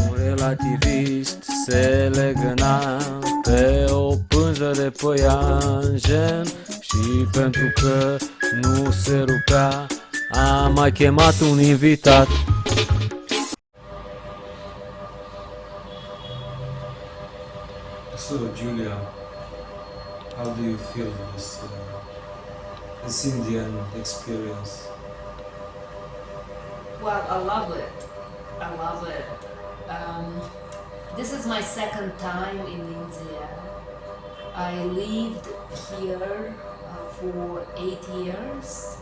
Un relativist se legăna pe o pânză de păianjen și pentru că nu se rupea a mai chemat un invitat. So, Julia, how do you feel this Indian experience? Well, I love it. I love it. This is my second time in India. I lived here for 8 years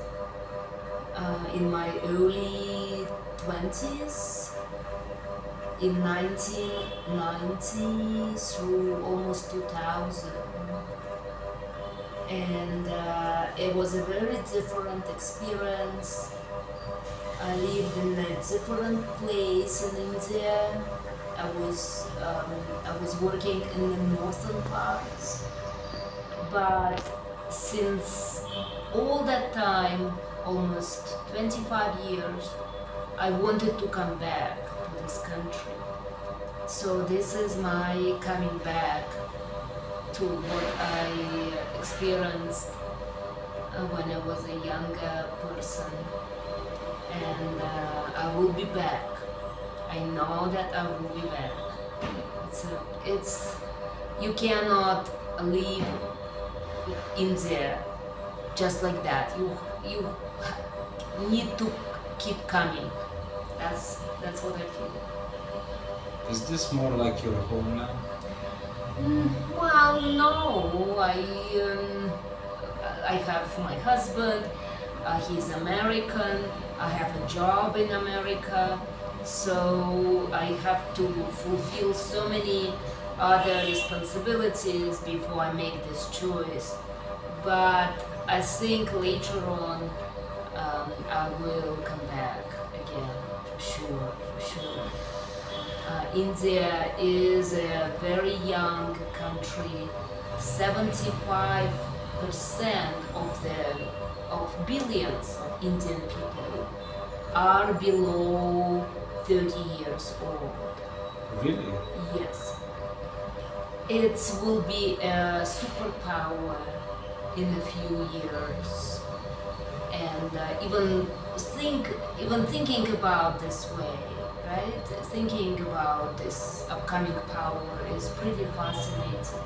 in my early 20s, in 1990 through almost 2000. And it was a very different experience. I lived in a different place in India. I was working in the northern parts, but since all that time, almost 25 years, I wanted to come back to this country. So this is my coming back to what I experienced when I was a younger person. And I will be back. I know that I will be back. You cannot leave India just like that. You need to keep coming. That's what I feel. Is this more like your home now? Well, no. I have my husband. He's American. I have a job in America, so I have to fulfill so many other responsibilities before I make this choice. But I think later on I will come back again, for sure. India is a very young country. 75% of billions of Indian people are below 30 years old. Really? Yes. It will be a superpower in a few years. And even thinking about this way, right? Thinking about this upcoming power is pretty fascinating.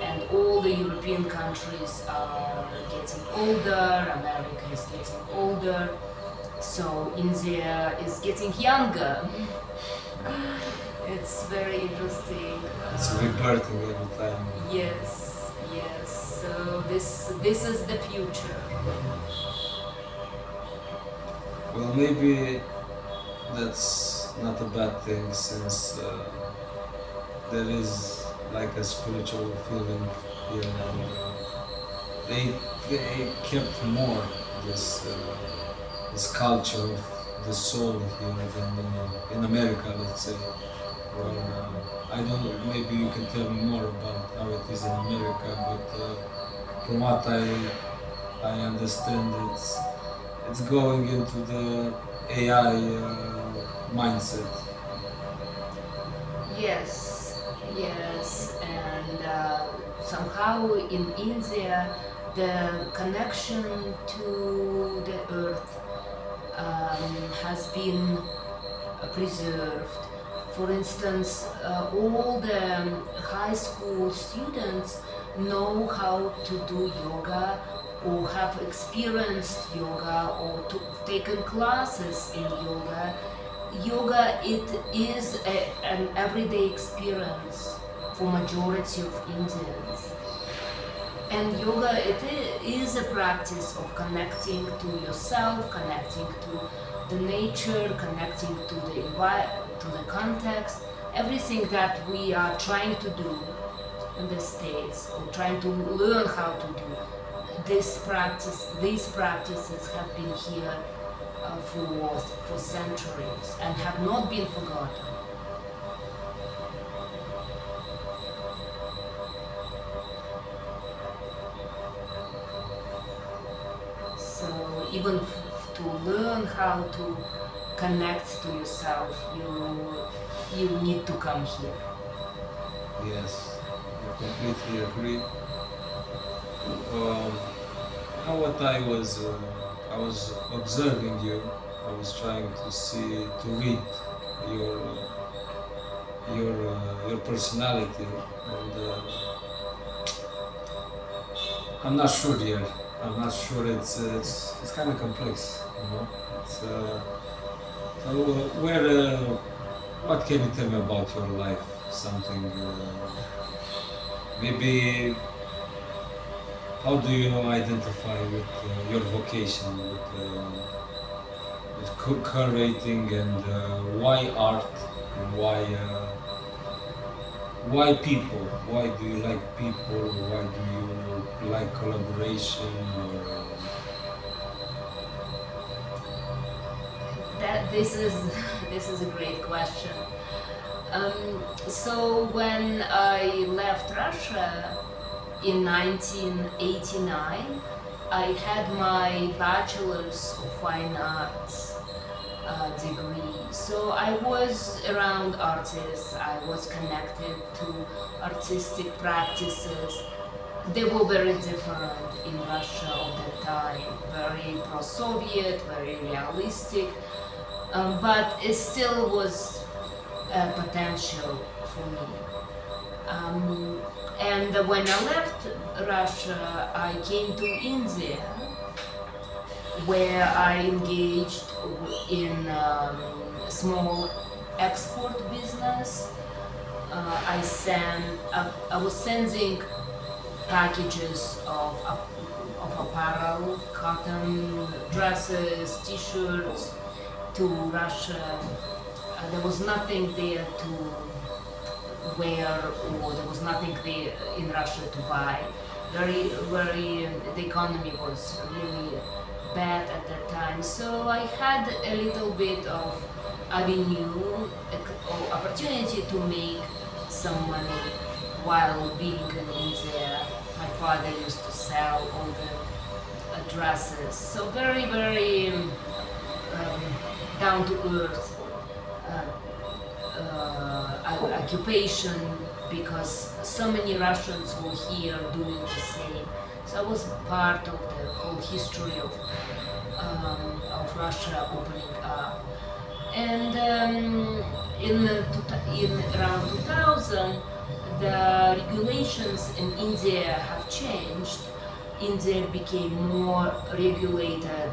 And all the European countries are getting older, America is getting older, so India is getting younger. It's very interesting. It's rebirthing every time. Yes. So this is the future. Well, maybe that's not a bad thing, since there is like a spiritual feeling here, and they kept more this culture of the soul here than in America, let's say. Well, I don't know, maybe you can tell me more about how it is in America, but from what I understand, it's going into the AI mindset. Yes, and somehow in India the connection to the earth has been preserved. For instance, all the high school students know how to do yoga, or have experienced yoga, or taken classes in yoga. Yoga, it is an everyday experience for majority of Indians. And yoga, it is a practice of connecting to yourself, connecting to the nature, connecting to the context, everything that we are trying to do in the States, or trying to learn how to do. These practices have been here for centuries and have not been forgotten. even to learn how to connect to yourself, you need to come here. Yes, I completely agree. Now what I was observing you. I was trying to read your your personality, and I'm not sure yet. I'm not sure. It's kind of complex, you know. It's so where what can you tell me about your life? Something maybe. How do you identify with your vocation, with curating, and why art, and why people? Why do you like people? Why do you like collaboration? Or, That this is a great question. So when I left Russia in 1989, I had my bachelor's of fine arts degree. So I was around artists, I was connected to artistic practices. They were very different in Russia of that time, very pro-Soviet, very realistic, but it still was a potential for me. And when I left Russia, I came to India, where I engaged in small export business. I was sending packages of apparel, cotton dresses, t-shirts to Russia. There was nothing there to wear, or there was nothing there in Russia to buy. The economy was really bad at that time. So I had a little bit of avenue, or opportunity to make some money while being in India. My father used to sell all the dresses. So very down to earth occupation, because so many Russians were here doing the same. So I was part of the whole history of Russia opening up. And in around 2000, the regulations in India have changed. India became more regulated.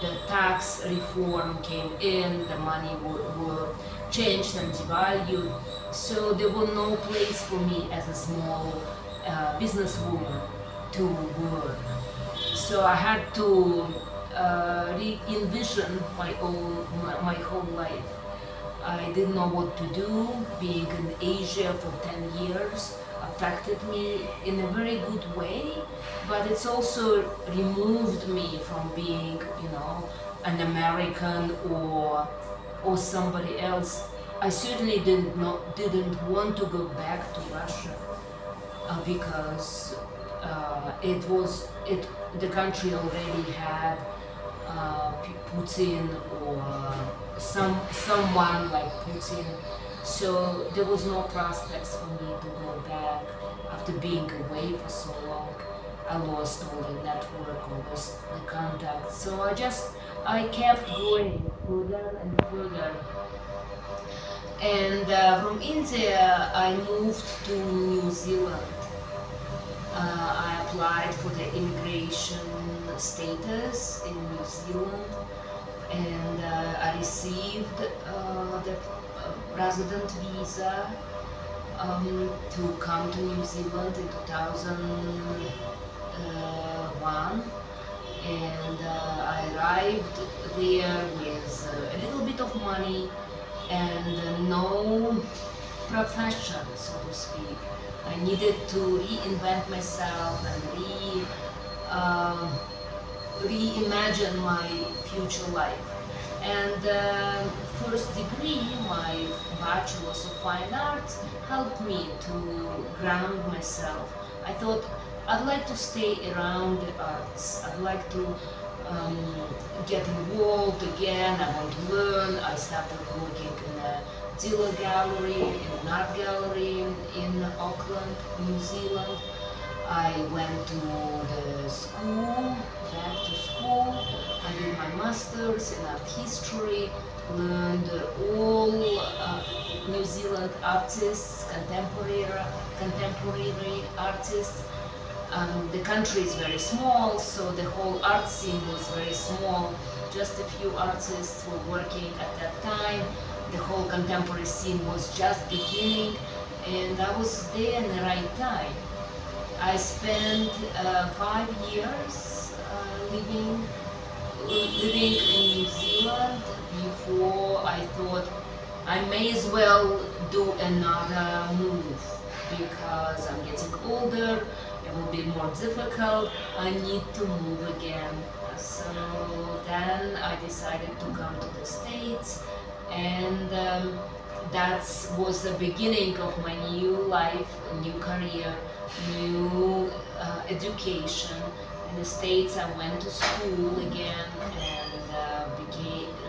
The tax reform came in. The money were changed and devalued. So there was no place for me as a small businesswoman to work. So I had to re-envision my whole life. I didn't know what to do. Being in Asia for 10 years affected me in a very good way, but it's also removed me from being, an American or somebody else. I certainly didn't want to go back to Russia because the country already had Putin or someone like Putin, so there was no prospects for me to go back after being away for so long. I lost all the network, I lost the contact, so I kept going further and further. And from India, I moved to New Zealand. I applied for the immigration status in New Zealand, and I received the resident visa to come to New Zealand in 2001. And I arrived there with a little bit of money and no profession, so to speak. I needed to reinvent myself and reimagine my future life. And first degree, my bachelor's of fine arts, helped me to ground myself. I thought I'd like to stay around the arts. I'd like to um, get involved again. I want to learn. I started working in a dealer gallery, in an art gallery in Auckland, New Zealand. I went to the school, back to school. I did my master's in art history, learned all New Zealand artists, contemporary artists. The country is very small, so the whole art scene was very small. Just a few artists were working at that time. The whole contemporary scene was just beginning, and I was there in the right time. I spent 5 years living in New Zealand before I thought I may as well do another move because I'm getting older, it will be more difficult, I need to move again. So then I decided to come to the States, and that was the beginning of my new life, new career, new education. In the States I went to school again, and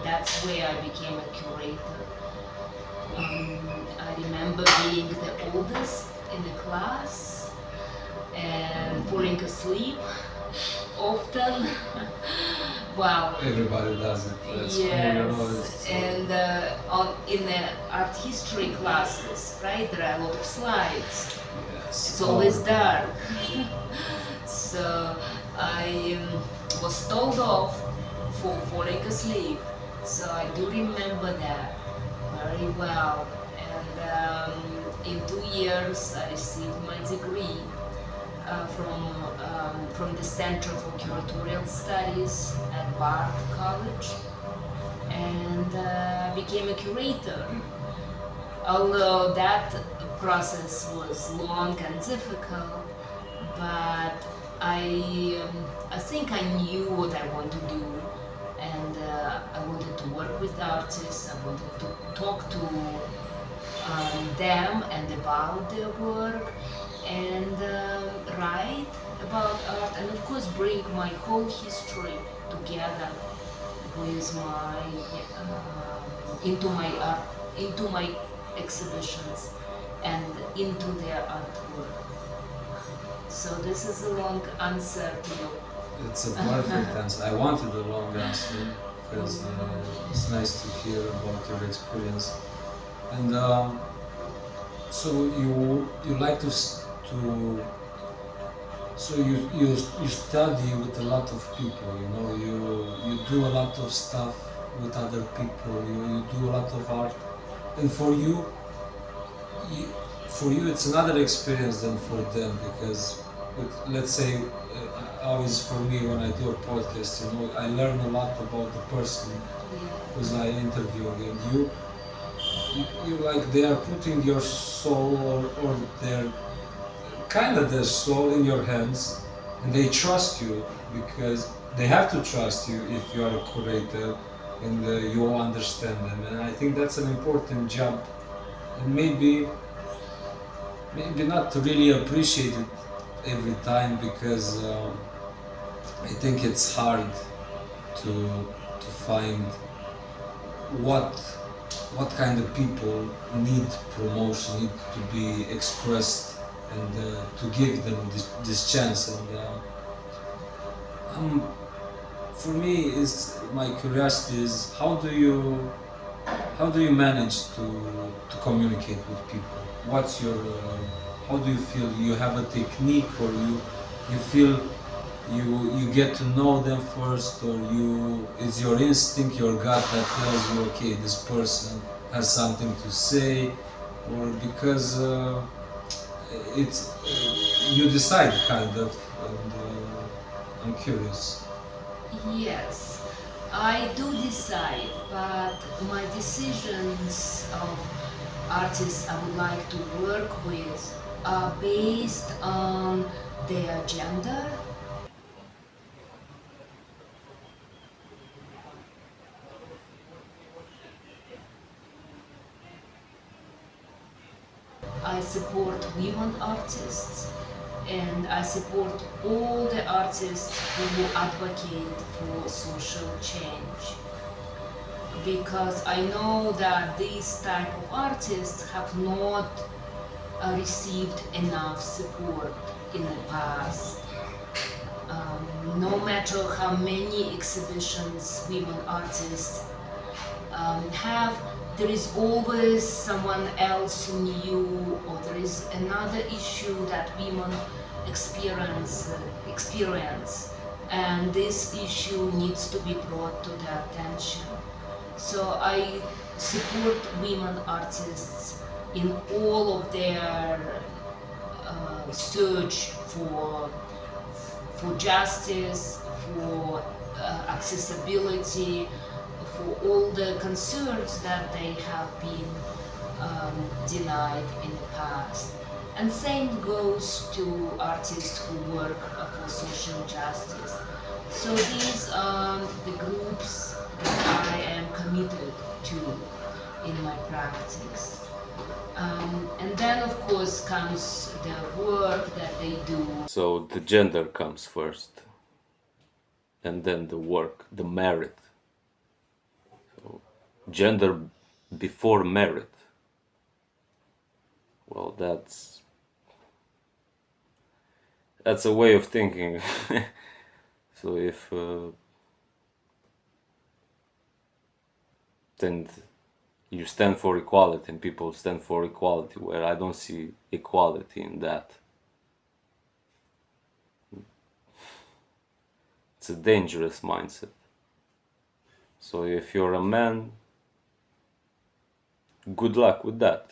that's where I became a curator. I remember being the oldest in the class and falling asleep often. Wow. Everybody does it. That's cool, Yes, and in the art history classes, right, there are a lot of slides. Yes. It's always dark. So I was told off for falling asleep. So I do remember that very well. And in 2 years I received my degree from the Center for Curatorial Studies at Bard College, and became a curator. Although that process was long and difficult, but I think I knew what I wanted to do, and I wanted to work with artists. I wanted to talk to them and about their work, and write about art, and of course bring my whole history together with my into my exhibitions and into their artwork. So this is a long answer to you. It's a perfect answer. I wanted a long answer because it's nice to hear about your experience. And so you like to so you study with a lot of people. You do a lot of stuff with other people. You do a lot of art, and for you it's another experience than for them, because let's say always for me when I do a podcast, I learn a lot about the person who's I interviewing, and you like they are putting your soul or their kind of their soul in your hands, and they trust you because they have to trust you if you are a curator and you all understand them. And I think that's an important job, and maybe not really appreciate it every time, because I think it's hard to find what kind of people need promotion, need to be expressed, and to give them this chance. And for me, is my curiosity is how do you manage to communicate with people? What's your how do you feel? You have a technique, or you feel you get to know them first, or it's your instinct, your gut that tells you, okay, this person has something to say, or because it's you decide kind of, and I'm curious. Yes, I do decide, but my decisions of artists I would like to work with are based on their gender. I support women artists and I support all the artists who advocate for social change, because I know that these type of artists have not received enough support in the past. No matter how many exhibitions women artists have, there is always someone else new, or there is another issue that women experience, and this issue needs to be brought to their attention. So I support women artists in all of their search for justice, for accessibility, for all the concerns that they have been denied in the past. And same goes to artists who work for social justice. So these are the groups that I am committed to in my practice. And then of course comes the work that they do. So the gender comes first, and then the work, the merit. So gender before merit. Well, that's a way of thinking. So if then you stand for equality and people stand for equality, where I don't see equality in that. It's a dangerous mindset. So if you're a man, good luck with that.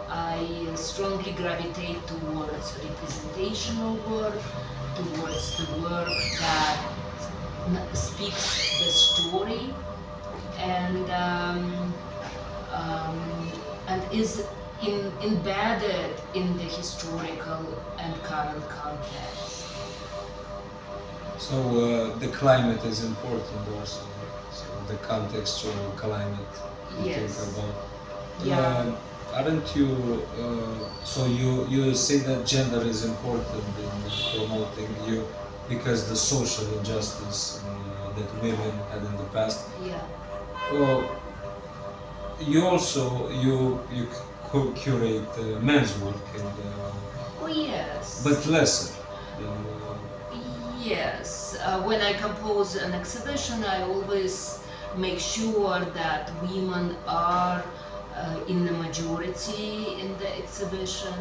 I strongly gravitate towards representational work, towards the work that speaks the story and is embedded in the historical and current context. So the climate is important also, right? So the contextual climate you Yes. think about. Yeah. Aren't you, so you say that gender is important in promoting you because the social injustice that women had in the past. Yeah. Well, you also, you curate men's work, and, Oh yes. but lesser than, Yes, when I compose an exhibition, I always make sure that women are in the majority in the exhibition,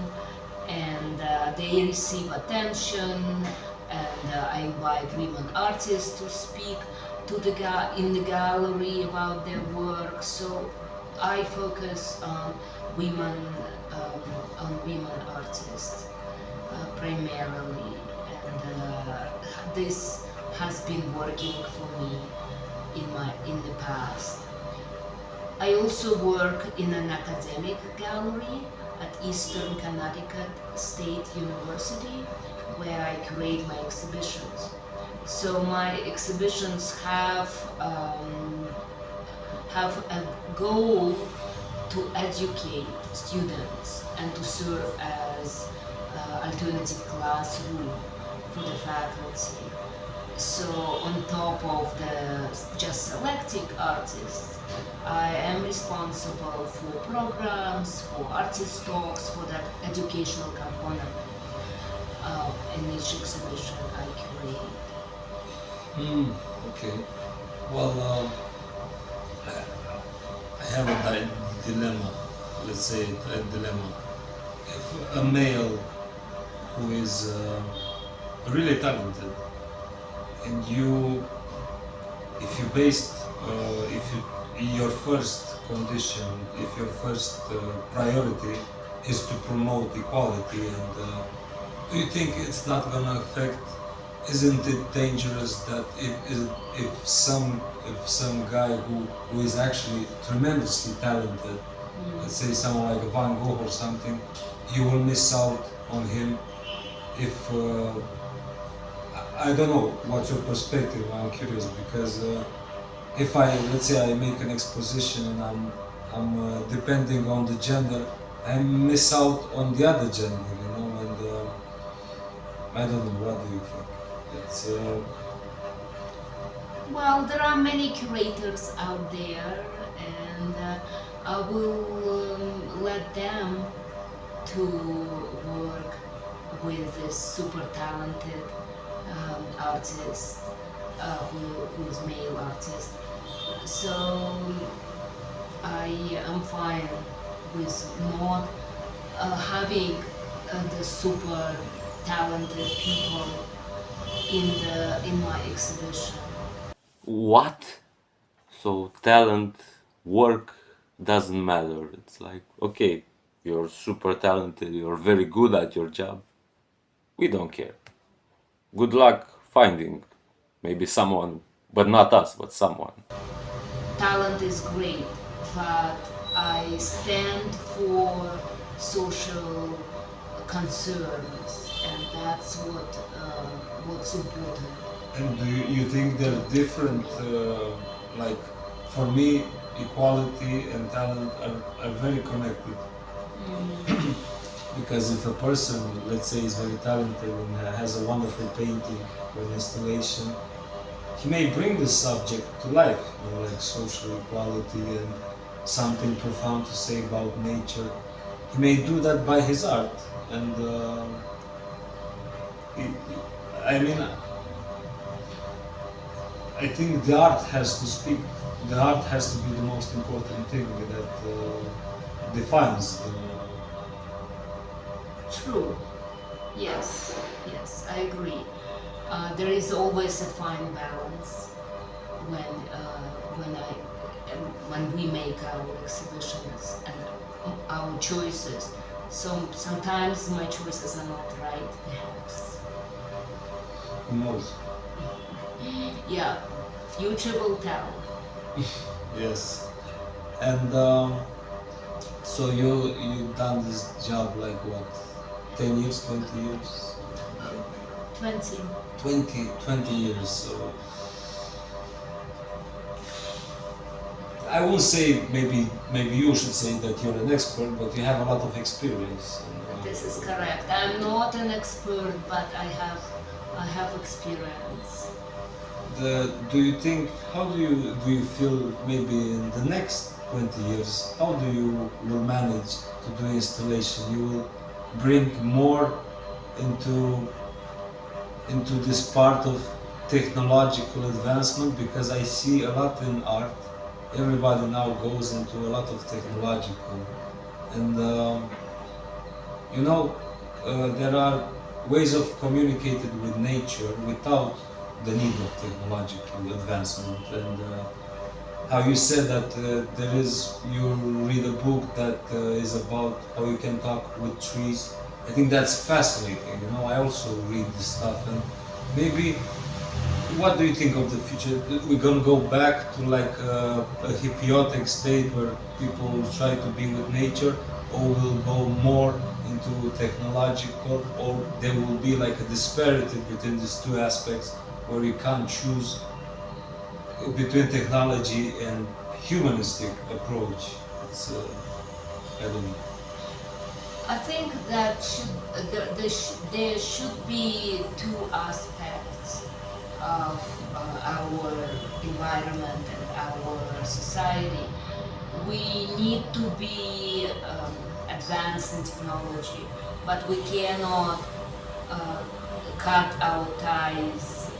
and they receive attention, and I invite women artists to speak to in the gallery about their work. So I focus on women artists primarily, and this has been working for me in the past. I also work in an academic gallery at Eastern Connecticut State University, where I curate my exhibitions. So my exhibitions have a goal to educate students and to serve as alternative classroom for the faculty. So on top of the just selecting artists, I am responsible for programs, for artist talks, for that educational component in each exhibition I curate. Okay. Well, I have a dilemma. Let's say a dilemma. If a male who is really talented, and if you based, your first condition, if your first priority is to promote equality, and do you think it's not gonna affect? Isn't it dangerous that if some guy who is actually tremendously talented, let's say someone like Van Gogh or something, you will miss out on him if I don't know what's your perspective. I'm curious because if let's say I make an exposition and I'm depending on the gender, I miss out on the other gender, and I don't know. What do you think? It's Well, there are many curators out there, and I will let them to work with this super talented artist, who is male artist. So I am fine with not having the super talented people in my exhibition. What? So talent, work doesn't matter. It's like, okay, you're super talented, you're very good at your job. We don't care. Good luck finding maybe someone, but not us, but someone. Talent is great, but I stand for social concerns, and that's what's important. and do you think they're different? Like for me, equality and talent are very connected. Because if a person, let's say, is very talented and has a wonderful painting or an installation, he may bring this subject to life, like social equality and something profound to say about nature. He may do that by his art, and it, I mean, I think the art has to speak. The art has to be the most important thing that defines the. True. Yes. Yes, I agree. There is always a fine balance when when I when we make our exhibitions and our choices. So sometimes my choices are not right, perhaps. Who knows? Yeah, future will tell. Yes. And so you've done this job like what, 10 years, 20 years? 20. 20 years. So I won't say, maybe you should say that you're an expert, but you have a lot of experience. This is correct. I'm not an expert, but I have experience. Do you think, how do you feel maybe in the next 20 years, how do you will manage to do installation? You will bring more into this part of technological advancement, because I see a lot in art. Everybody now goes into a lot of technological, and there are ways of communicating with nature without the need of technological advancement. And how you said that you read a book that is about how you can talk with trees. I think that's fascinating. I also read this stuff, and maybe, what do you think of the future? We're gonna go back to like a hypnotic state where people will try to be with nature, or will go more into technological, or there will be like a disparity between these two aspects where you can't choose between technology and humanistic approach. It's I don't know. I think that there should be two aspects of our environment and our society. We need to be advanced in technology, but we cannot uh, cut our ties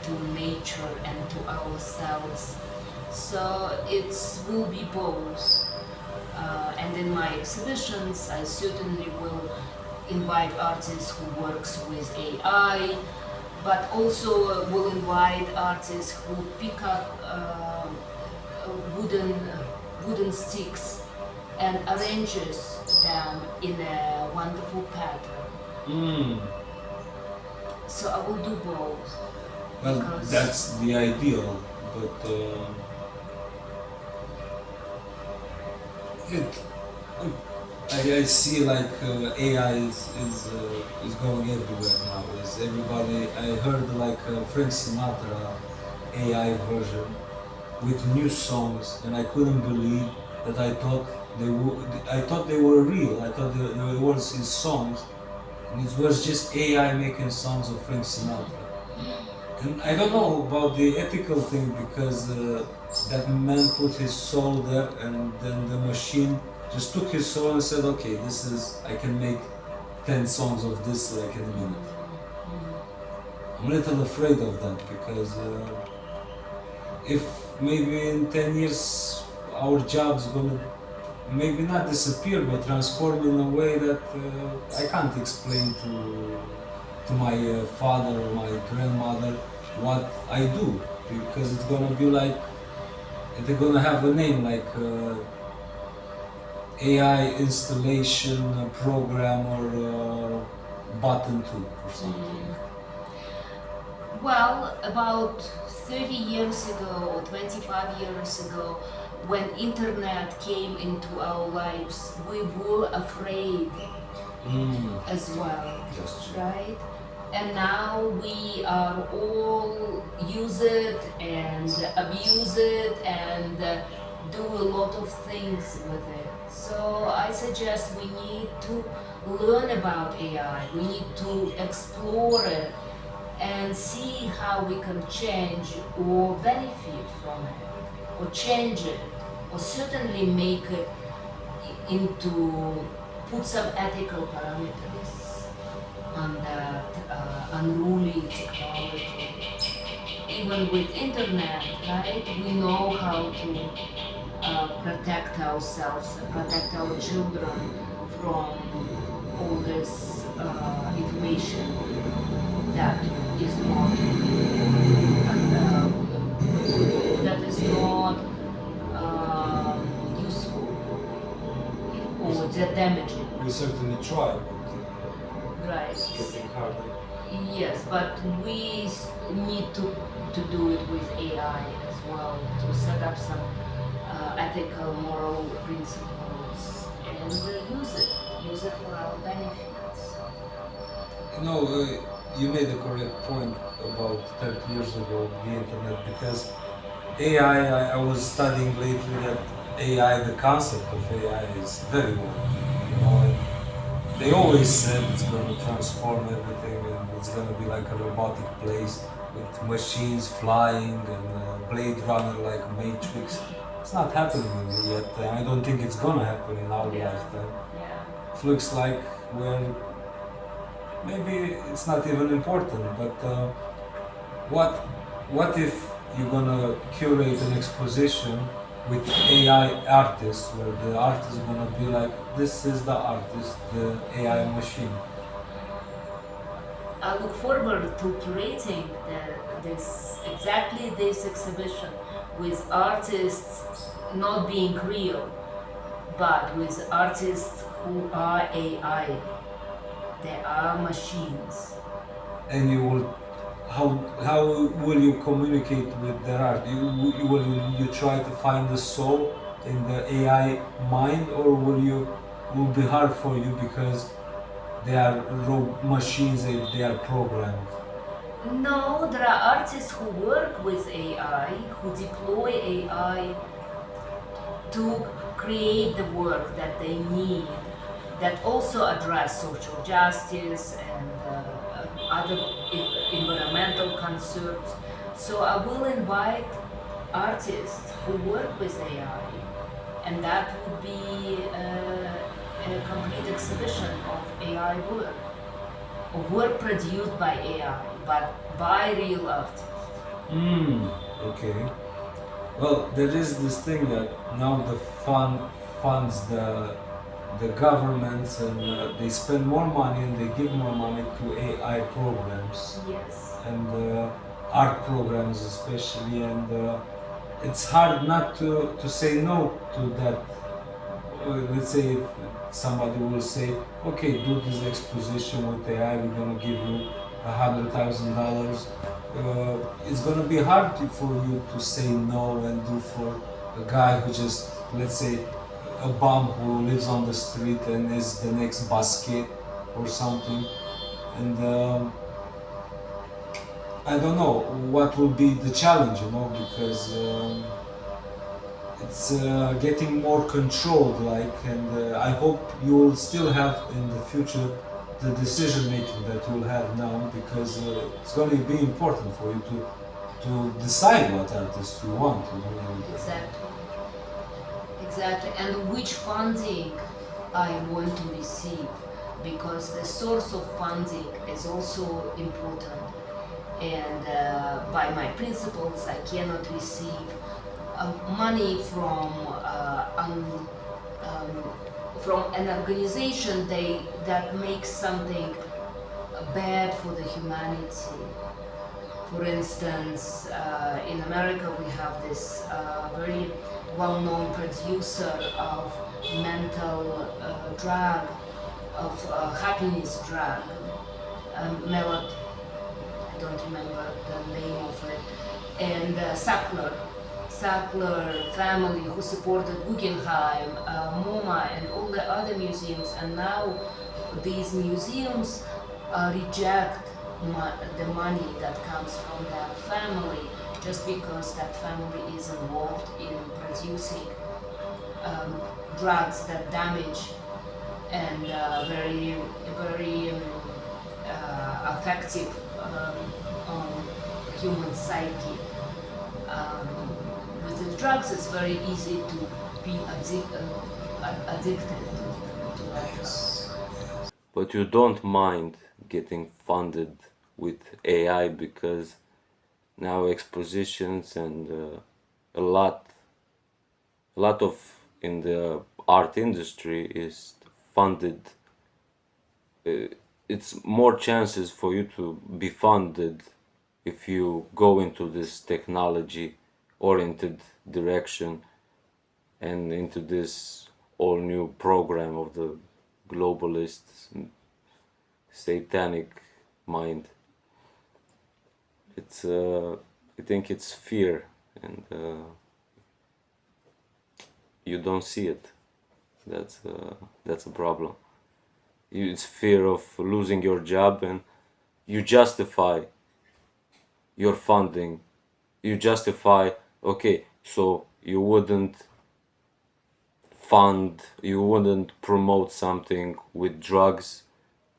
to nature and to ourselves. So it will be both. And in my exhibitions, I certainly will invite artists who works with AI, but also will invite artists who pick up wooden sticks and arranges them in a wonderful pattern. Mm. So I will do both. Well, Because that's the ideal, but I see like AI is going everywhere now. Is everybody? I heard like Frank Sinatra AI version with new songs, and I couldn't believe that I thought they were real. I thought they was his songs, and it was just AI making songs of Frank Sinatra. And I don't know about the ethical thing because that man put his soul there, and then the machine just took his soul and said, "Okay, this is I can make 10 songs of this like in a minute." I'm a little afraid of that because if maybe in 10 years our jobs gonna maybe not disappear but transform in a way that I can't explain to my father or my grandmother what I do, because it's gonna be like they're gonna have a name like AI installation program or button tool or something. Well, about 30 years ago or 25 years ago, when internet came into our lives, we were afraid as well, That's true. right? And now we are all use it and abuse it and do a lot of things with it. So I suggest we need to learn about AI. We need to explore it and see how we can change or benefit from it or change it or certainly make it into put some ethical parameters on that unruly technology. Even with internet, right, we know how to protect ourselves, protect our children from all this information that is not useful or they're damaging. We certainly try, but Right. it's getting harder. Yes, but we need to do it with AI as well to set up some ethical, moral principles and use it for our benefits. You know, you made a correct point about 30 years ago, the internet, because AI, I was studying lately that AI, the concept of AI is very old. You know, and they always said it's going to transform everything and it's going to be like a robotic place with machines flying and Blade Runner like Matrix. It's not happening yet. I don't think it's going to happen in our lifetime. Yeah. It looks like we're maybe it's not even important, but what if you're gonna curate an exposition with AI artists where the artist is gonna be like, this is the artist, the AI machine. I look forward to curating exactly this exhibition with artists not being real, but with artists who are AI. They are machines. And you will, how will you communicate with their art? Will you try to find the soul in the AI mind, or will be hard for you because they are machines, they are programmed? No, there are artists who work with AI, who deploy AI to create the work that they need, that also address social justice and other environmental concerns. So I will invite artists who work with AI, and that would be a complete exhibition of AI work, of work produced by AI, but by real artists. Okay. Well, there is this thing that now the funds the governments, and they spend more money and they give more money to AI programs Yes. and art programs especially, and it's hard not to say no to that. Let's say if somebody will say, okay, do this exposition with AI, we're gonna give you $100,000. It's gonna be hard for you to say no and do for a guy who just, let's say, a bum who lives on the street and is the next basket or something. And I don't know what will be the challenge, because it's getting more controlled, like, and I hope you will still have in the future the decision making that you'll have now, because it's going to be important for you to decide what artists you want. You know? Exactly. Exactly. And which funding I want to receive, because the source of funding is also important. And by my principles, I cannot receive money from an organization that makes something bad for the humanity. For instance, in America, we have this very well-known producer of mental drug, of happiness drug, I don't remember the name of it, and Sackler family who supported Guggenheim, MoMA, and all the other museums, and now these museums reject the money that comes from that family just because that family is involved in producing um, drugs that damage and very effective on human psyche. Um, with the drugs, it's very easy to be addicted to that drug. But you don't mind getting funded with AI because now expositions and a lot of in the art industry is funded. It's more chances for you to be funded if you go into this technology oriented direction and into this all new program of the globalists satanic mind. It's I think it's fear, and you don't see it. That's a problem. It's fear of losing your job, and you justify your funding. You justify, okay, so you wouldn't promote something with drugs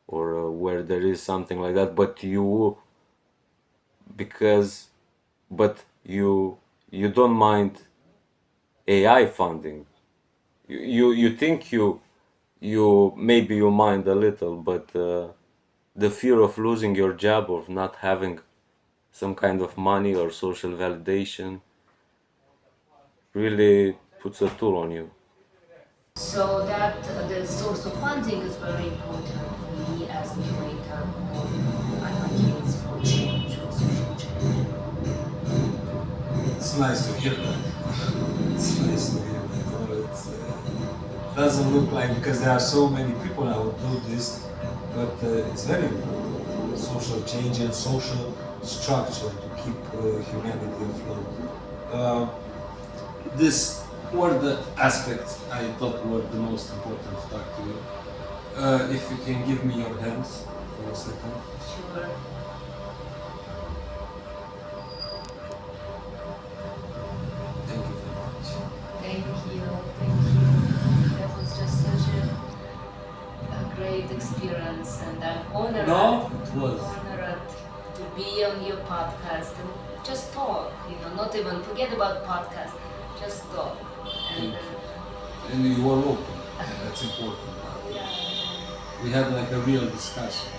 or where there is something like that, but because but you don't mind AI funding. You think you maybe you mind a little, but the fear of losing your job or not having some kind of money or social validation really puts a toll on you. So that the source of funding is very important for me as a curator who advocates for change, for social change. It's nice to hear that. It's nice to hear that. Doesn't look like, because there are so many people now who do this, but it's very important. Social change and social structure to keep humanity afloat. Uh, this were the aspects I thought were the most important to talk to you. If you can give me your hands for a second. Sure. Thank you very much. Thank you. Thank you. That was just such a great experience, and I'm honored. No, it was. Honored to be on your podcast and just talk. Not even forget about podcast. Just talk. And And you were open. That's important. yeah. We had like a real discussion.